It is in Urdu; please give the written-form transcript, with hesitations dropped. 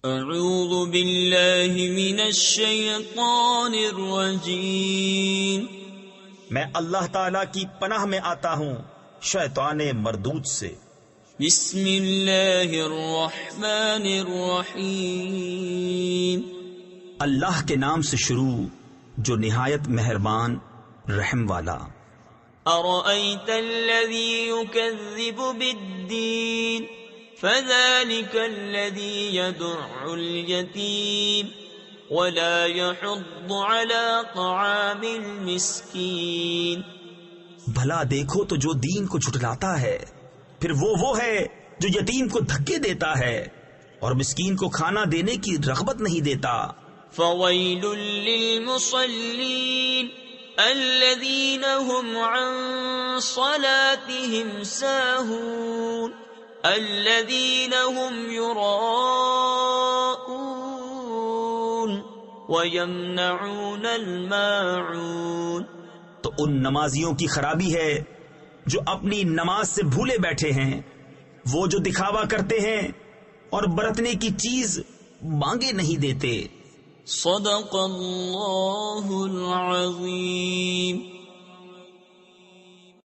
اعوذ باللہ من الشیطان الرجیم، میں اللہ تعالی کی پناہ میں آتا ہوں شیطان مردود سے۔ بسم اللہ الرحمن الرحیم، اللہ کے نام سے شروع جو نہایت مہربان رحم والا۔ ارأیت الذی یکذب بالدین فذلک الذی یدع الیتیم ولا يحض على طعام المسکین۔ بھلا دیکھو تو جو دین کو جھٹلاتا ہے پھر وہ ہے جو یتیم کو دھکے دیتا ہے اور مسکین کو کھانا دینے کی رغبت نہیں دیتا۔ فویل للمصلین الذین هم عن صلاتهم ساہون الذین هم یراءون وَيَمْنَعُونَ الْمَاعُونَ۔ تو ان نمازیوں کی خرابی ہے جو اپنی نماز سے بھولے بیٹھے ہیں، وہ جو دکھاوا کرتے ہیں اور برتنے کی چیز مانگے نہیں دیتے۔ صدق اللہ العظیم۔